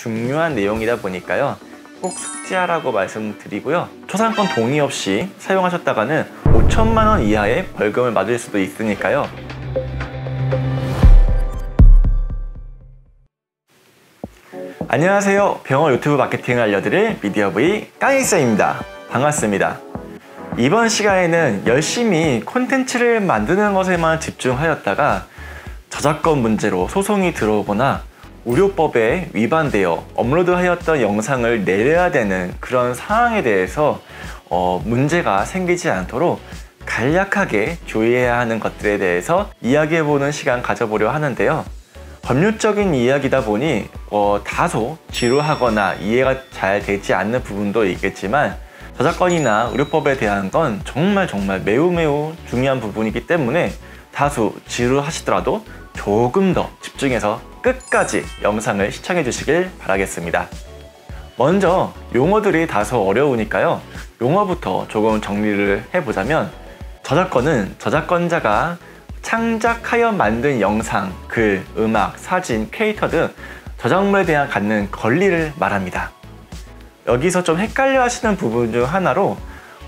중요한 내용이다 보니까요. 꼭 숙지하라고 말씀드리고요. 초상권 동의 없이 사용하셨다가는 5천만 원 이하의 벌금을 맞을 수도 있으니까요. 안녕하세요. 병어 유튜브 마케팅을 알려드릴 미디어 V 깡익쌤입니다. 반갑습니다. 이번 시간에는 열심히 콘텐츠를 만드는 것에만 집중하였다가 저작권 문제로 소송이 들어오거나 의료법에 위반되어 업로드하였던 영상을 내려야 되는 그런 상황에 대해서 문제가 생기지 않도록 간략하게 주의해야 하는 것들에 대해서 이야기해보는 시간 가져보려 하는데요. 법률적인 이야기다 보니 다소 지루하거나 이해가 잘 되지 않는 부분도 있겠지만 저작권이나 의료법에 대한 건 정말 매우 중요한 부분이기 때문에 다소 지루하시더라도 조금 더 집중해서 끝까지 영상을 시청해 주시길 바라겠습니다. 먼저 용어들이 다소 어려우니까요. 용어부터 조금 정리를 해보자면, 저작권은 저작권자가 창작하여 만든 영상, 글, 음악, 사진, 캐릭터 등 저작물에 대한 갖는 권리를 말합니다. 여기서 좀 헷갈려 하시는 부분 중 하나로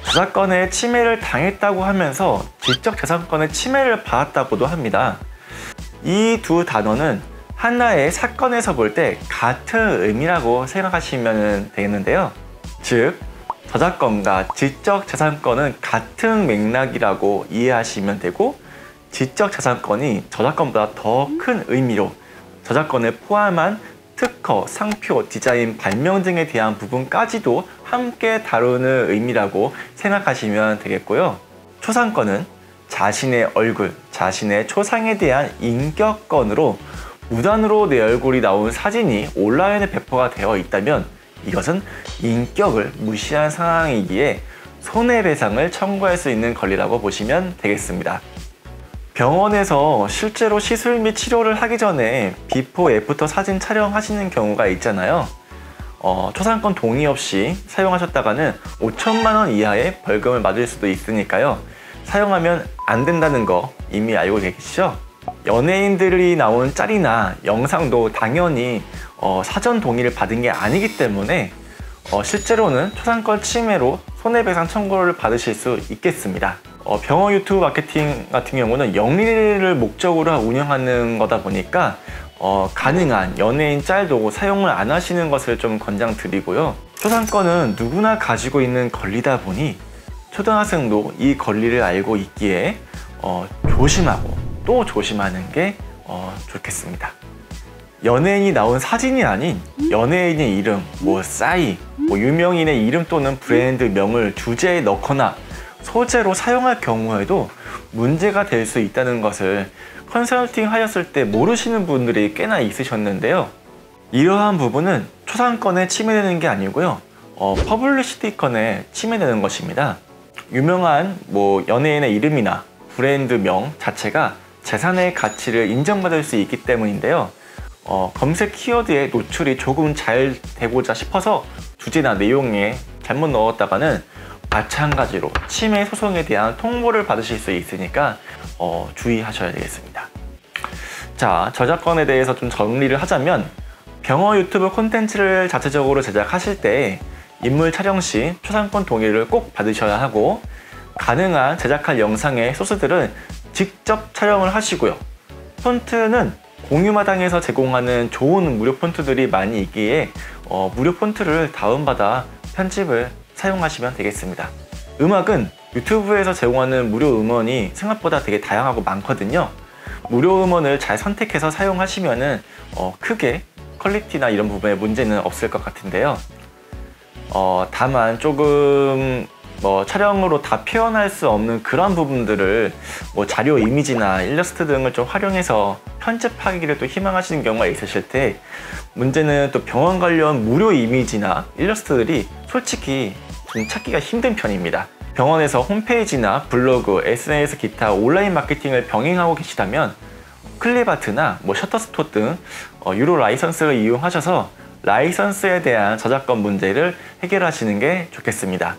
저작권의 침해를 당했다고 하면서 지적 재산권의 침해를 받았다고도 합니다. 이 두 단어는 하나의 사건에서 볼 때 같은 의미라고 생각하시면 되겠는데요. 즉, 저작권과 지적 재산권은 같은 맥락이라고 이해하시면 되고, 지적 재산권이 저작권보다 더 큰 의미로 저작권을 포함한 특허, 상표, 디자인, 발명 등에 대한 부분까지도 함께 다루는 의미라고 생각하시면 되겠고요. 초상권은 자신의 얼굴, 자신의 초상에 대한 인격권으로 무단으로 내 얼굴이 나온 사진이 온라인에 배포가 되어 있다면 이것은 인격을 무시한 상황이기에 손해배상을 청구할 수 있는 권리라고 보시면 되겠습니다. 병원에서 실제로 시술 및 치료를 하기 전에 비포 애프터 사진 촬영하시는 경우가 있잖아요. 초상권 동의 없이 사용하셨다가는 5천만 원 이하의 벌금을 맞을 수도 있으니까요. 사용하면 안 된다는 거 이미 알고 계시죠? 연예인들이 나온 짤이나 영상도 당연히 사전 동의를 받은 게 아니기 때문에 실제로는 초상권 침해로 손해배상 청구를 받으실 수 있겠습니다. 병어 유튜브 마케팅 같은 경우는 영리를 목적으로 운영하는 거다 보니까 가능한 연예인 짤도 사용을 안 하시는 것을 좀 권장드리고요. 초상권은 누구나 가지고 있는 권리다 보니 초등학생도 이 권리를 알고 있기에 조심하고 또 조심하는 게 좋겠습니다. 연예인이 나온 사진이 아닌 연예인의 이름, 싸이, 유명인의 이름 또는 브랜드 명을 주제에 넣거나 소재로 사용할 경우에도 문제가 될 수 있다는 것을 컨설팅 하셨을 때 모르시는 분들이 꽤나 있으셨는데요. 이러한 부분은 초상권에 침해되는 게 아니고요. 퍼블리시티권에 침해되는 것입니다. 유명한 연예인의 이름이나 브랜드명 자체가 재산의 가치를 인정받을 수 있기 때문인데요. 검색 키워드에 노출이 조금 잘 되고자 싶어서 주제나 내용에 잘못 넣었다가는 마찬가지로 침해 소송에 대한 통보를 받으실 수 있으니까 주의하셔야 되겠습니다. 자, 저작권에 대해서 좀 정리를 하자면, 병어 유튜브 콘텐츠를 자체적으로 제작하실 때 인물 촬영 시 초상권 동의를 꼭 받으셔야 하고, 가능한 제작할 영상의 소스들은 직접 촬영을 하시고요. 폰트는 공유마당에서 제공하는 좋은 무료 폰트들이 많이 있기에 무료 폰트를 다운받아 편집을 사용하시면 되겠습니다. 음악은 유튜브에서 제공하는 무료 음원이 생각보다 되게 다양하고 많거든요. 무료 음원을 잘 선택해서 사용하시면은 크게 퀄리티나 이런 부분에 문제는 없을 것 같은데요. 다만 조금 촬영으로 다 표현할 수 없는 그런 부분들을 자료 이미지나 일러스트 등을 좀 활용해서 편집하기를 또 희망하시는 경우가 있으실 때, 문제는 또 병원 관련 무료 이미지나 일러스트들이 솔직히 좀 찾기가 힘든 편입니다. 병원에서 홈페이지나 블로그, SNS 기타 온라인 마케팅을 병행하고 계시다면 클립아트나 셔터스토어 등 유료 라이선스를 이용하셔서 라이선스에 대한 저작권 문제를 해결하시는 게 좋겠습니다.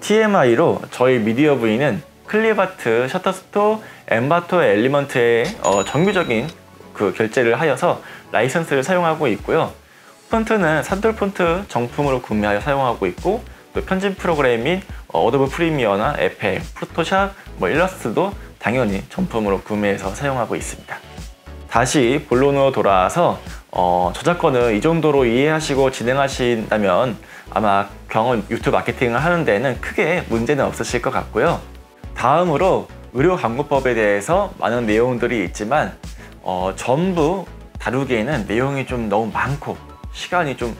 TMI로 저희 미디어 V는 클립아트, 셔터스토어, 엠바토 엘리먼트의 정규적인 결제를 하여서 라이선스를 사용하고 있고요. 폰트는 산돌 폰트 정품으로 구매하여 사용하고 있고, 또 편집 프로그램인 어도브 프리미어나 FL, 포토샵, 일러스트도 당연히 정품으로 구매해서 사용하고 있습니다. 다시 본론으로 돌아와서 저작권을 이 정도로 이해하시고 진행하신다면 아마 병원 유튜브 마케팅을 하는 데는 크게 문제는 없으실 것 같고요. 다음으로 의료광고법에 대해서 많은 내용들이 있지만 전부 다루기에는 내용이 좀 너무 많고 시간이 좀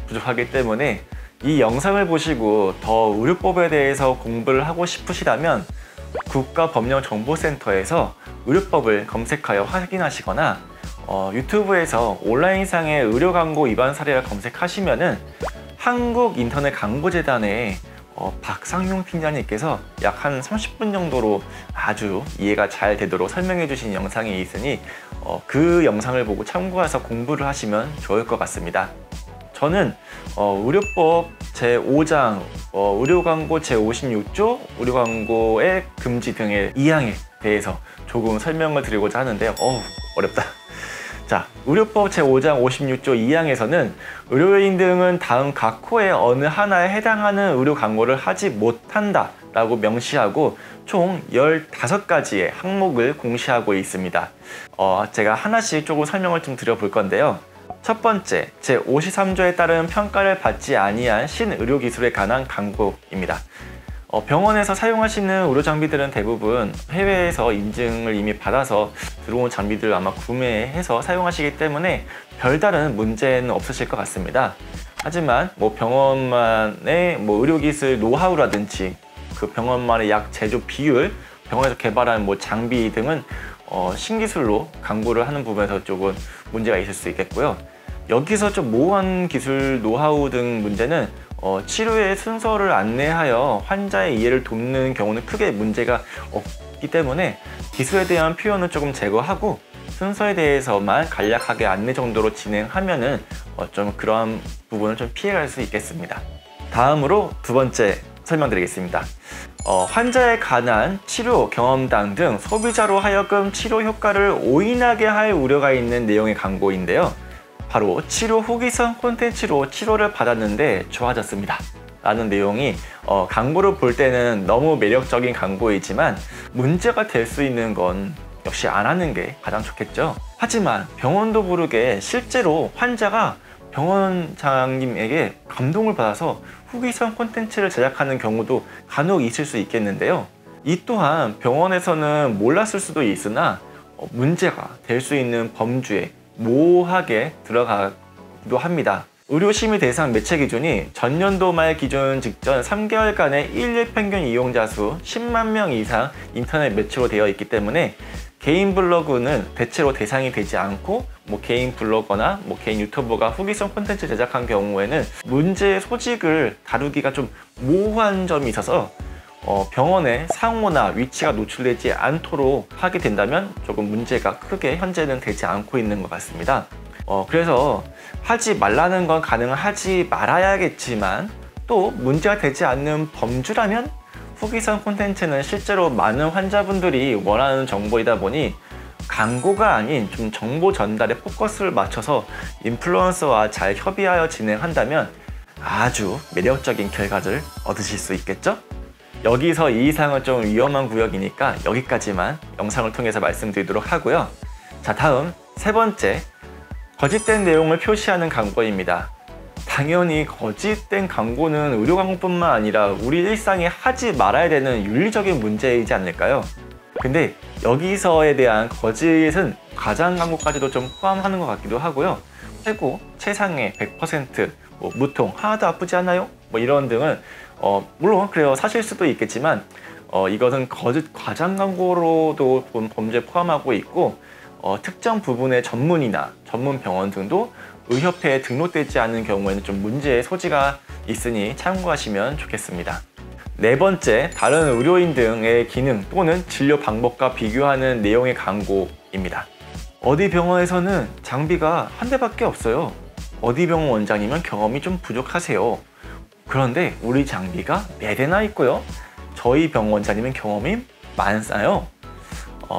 부족하기 때문에 이 영상을 보시고 더 의료법에 대해서 공부를 하고 싶으시다면 국가법령정보센터에서 의료법을 검색하여 확인하시거나 유튜브에서 온라인상의 의료광고 위반 사례를 검색하시면은 한국인터넷광고재단의 박상용 팀장님께서 약 한 30분 정도로 아주 이해가 잘 되도록 설명해 주신 영상이 있으니 그 영상을 보고 참고해서 공부를 하시면 좋을 것 같습니다. 저는 의료법 제5장 의료광고 제56조 의료광고의 금지 등의 2항에 대해서 조금 설명을 드리고자 하는데요. 어렵다. 자, 의료법 제5장 56조 2항에서는 의료인 등은 다음 각 호의 어느 하나에 해당하는 의료 광고를 하지 못한다 라고 명시하고 총 15가지의 항목을 공시하고 있습니다. 제가 하나씩 조금 설명을 좀 드려볼 건데요. 첫 번째, 제53조에 따른 평가를 받지 아니한 신의료기술에 관한 광고입니다. 병원에서 사용하시는 의료장비들은 대부분 해외에서 인증을 이미 받아서 들어온 장비들을 아마 구매해서 사용하시기 때문에 별다른 문제는 없으실 것 같습니다. 하지만 병원만의 의료기술 노하우라든지 그 병원만의 약 제조 비율, 병원에서 개발한 장비 등은 신기술로 광고를 하는 부분에서 조금 문제가 있을 수 있겠고요. 여기서 좀 모호한 기술 노하우 등 문제는 치료의 순서를 안내하여 환자의 이해를 돕는 경우는 크게 문제가 없기 때문에 기술에 대한 표현은 조금 제거하고 순서에 대해서만 간략하게 안내 정도로 진행하면은 좀 그러한 부분을 좀 피해갈 수 있겠습니다. 다음으로 두 번째 설명드리겠습니다. 환자에 관한 치료 경험담 등 소비자로 하여금 치료 효과를 오인하게 할 우려가 있는 내용의 광고인데요. 바로 치료 후기성 콘텐츠로 치료를 받았는데 좋아졌습니다 라는 내용이 광고를 볼 때는 너무 매력적인 광고이지만 문제가 될 수 있는 건 역시 안 하는 게 가장 좋겠죠. 하지만 병원도 모르게 실제로 환자가 병원장님에게 감동을 받아서 후기성 콘텐츠를 제작하는 경우도 간혹 있을 수 있겠는데요. 이 또한 병원에서는 몰랐을 수도 있으나 문제가 될 수 있는 범주에 모호하게 들어가기도 합니다. 의료심의 대상 매체 기준이 전년도 말 기준 직전 3개월간의 일일 평균 이용자 수 10만 명 이상 인터넷 매체로 되어 있기 때문에 개인 블로그는 대체로 대상이 되지 않고 개인 블로거나 개인 유튜버가 후기성 콘텐츠 제작한 경우에는 문제의 소직을 다루기가 좀 모호한 점이 있어서 병원의 상호나 위치가 노출되지 않도록 하게 된다면 조금 문제가 크게 현재는 되지 않고 있는 것 같습니다. 그래서 하지 말라는 건 가능하지 말아야겠지만 또 문제가 되지 않는 범주라면 후기성 콘텐츠는 실제로 많은 환자분들이 원하는 정보이다 보니 광고가 아닌 좀 정보 전달에 포커스를 맞춰서 인플루언서와 잘 협의하여 진행한다면 아주 매력적인 결과를 얻으실 수 있겠죠? 여기서 이 이상은 좀 위험한 구역이니까 여기까지만 영상을 통해서 말씀드리도록 하고요. 자, 다음 세 번째, 거짓된 내용을 표시하는 광고입니다. 당연히 거짓된 광고는 의료 광고뿐만 아니라 우리 일상에 하지 말아야 되는 윤리적인 문제이지 않을까요? 근데 여기서에 대한 거짓은 과장 광고까지도 좀 포함하는 것 같기도 하고요. 최고, 최상의 100%, 무통, 하나도 아프지 않아요? 이런 등은 물론 그래요, 사실 수도 있겠지만 이것은 거짓 과장 광고로도 범죄에 포함하고 있고 특정 부분의 전문의나 전문 병원 등도 의협회에 등록되지 않은 경우에는 좀 문제의 소지가 있으니 참고하시면 좋겠습니다. 네 번째, 다른 의료인 등의 기능 또는 진료 방법과 비교하는 내용의 광고입니다. 어디 병원에서는 장비가 한 대밖에 없어요. 어디 병원 원장님은 경험이 좀 부족하세요. 그런데 우리 장비가 4대나 있고요. 저희 병원 원장님은 경험이 많아요.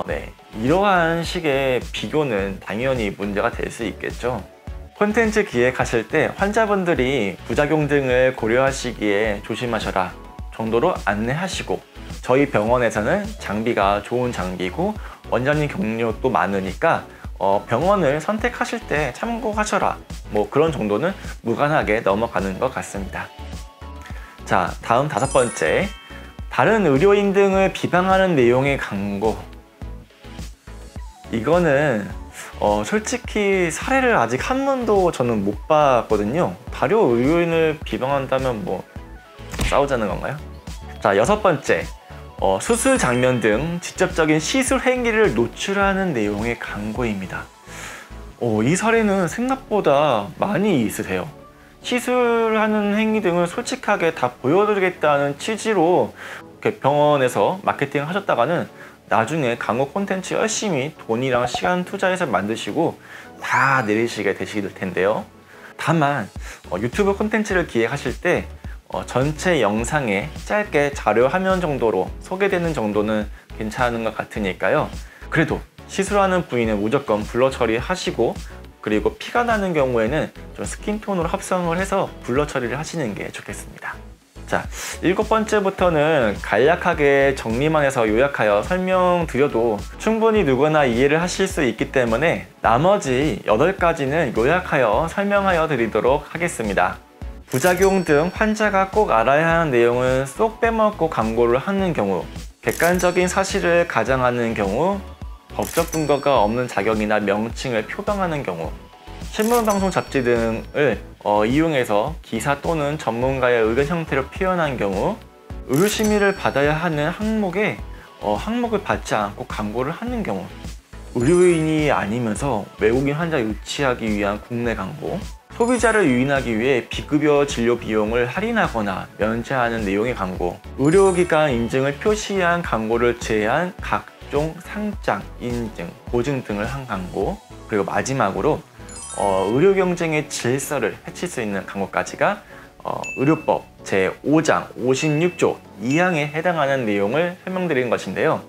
네, 이러한 식의 비교는 당연히 문제가 될 수 있겠죠. 콘텐츠 기획하실 때 환자분들이 부작용 등을 고려하시기에 조심하셔라 정도로 안내하시고, 저희 병원에서는 장비가 좋은 장비고 원장님 경력도 많으니까 병원을 선택하실 때 참고하셔라, 뭐 그런 정도는 무관하게 넘어가는 것 같습니다. 자, 다음 5번째, 다른 의료인 등을 비방하는 내용의 광고. 이거는 솔직히 사례를 아직 한 번도 저는 못 봤거든요. 다른 의료인을 비방한다면 뭐 싸우자는 건가요? 자, 6번째, 수술 장면 등 직접적인 시술 행위를 노출하는 내용의 광고입니다. 이 사례는 생각보다 많이 있으세요. 시술하는 행위 등을 솔직하게 다 보여드리겠다는 취지로 병원에서 마케팅 하셨다가는 나중에 광고 콘텐츠 열심히 돈이랑 시간 투자해서 만드시고 다 내리시게 되실 텐데요. 다만 유튜브 콘텐츠를 기획하실 때 전체 영상에 짧게 자료 화면 정도로 소개되는 정도는 괜찮은 것 같으니까요. 그래도 시술하는 부위는 무조건 블러 처리하시고, 그리고 피가 나는 경우에는 좀 스킨톤으로 합성을 해서 블러 처리를 하시는 게 좋겠습니다. 자, 7번째부터는 간략하게 정리만 해서 요약하여 설명드려도 충분히 누구나 이해를 하실 수 있기 때문에 나머지 8가지는 요약하여 설명하여 드리도록 하겠습니다. 부작용 등 환자가 꼭 알아야 하는 내용은 쏙 빼먹고 광고를 하는 경우, 객관적인 사실을 가장하는 경우, 법적 근거가 없는 자격이나 명칭을 표방하는 경우, 신문방송 잡지 등을 이용해서 기사 또는 전문가의 의견 형태로 표현한 경우, 의료심의를 받아야 하는 항목에 항목을 받지 않고 광고를 하는 경우, 의료인이 아니면서 외국인 환자 유치하기 위한 국내 광고, 소비자를 유인하기 위해 비급여 진료 비용을 할인하거나 면제하는 내용의 광고, 의료기관 인증을 표시한 광고를 제한 각종 상장, 인증, 보증 등을 한 광고, 그리고 마지막으로 의료 경쟁의 질서를 해칠 수 있는 광고까지가 의료법 제5장 56조 2항에 해당하는 내용을 설명드리는 것인데요.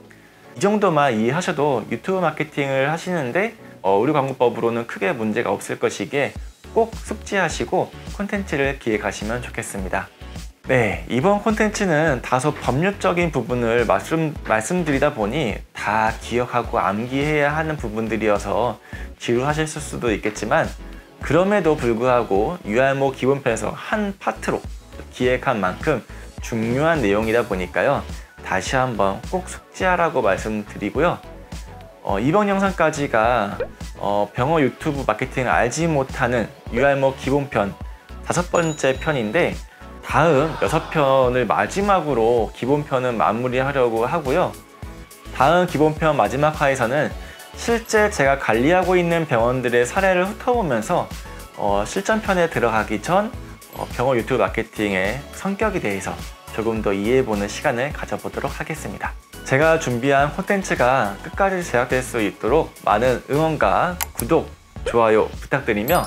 이 정도만 이해하셔도 유튜브 마케팅을 하시는데 의료광고법으로는 크게 문제가 없을 것이기에 꼭 숙지하시고 콘텐츠를 기획하시면 좋겠습니다. 네, 이번 콘텐츠는 다소 법률적인 부분을 말씀드리다 보니 다 기억하고 암기해야 하는 부분들이어서 지루하실 수도 있겠지만, 그럼에도 불구하고 유알모 기본편에서 한 파트로 기획한 만큼 중요한 내용이다 보니까요. 다시 한번 꼭 숙지하라고 말씀드리고요. 이번 영상까지가 병원 유튜브 마케팅을 알지 못하는 유알모 기본편 5번째 편인데, 다음 6편을 마지막으로 기본편은 마무리하려고 하고요. 다음 기본편 마지막 화에서는 실제 제가 관리하고 있는 병원들의 사례를 훑어보면서 실전편에 들어가기 전 병원 유튜브 마케팅의 성격에 대해서 조금 더 이해해보는 시간을 가져보도록 하겠습니다. 제가 준비한 콘텐츠가 끝까지 제작될 수 있도록 많은 응원과 구독, 좋아요 부탁드리며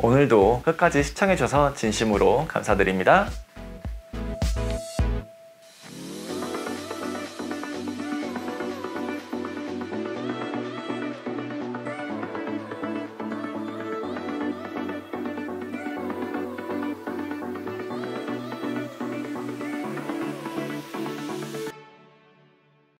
오늘도 끝까지 시청해주셔서 진심으로 감사드립니다.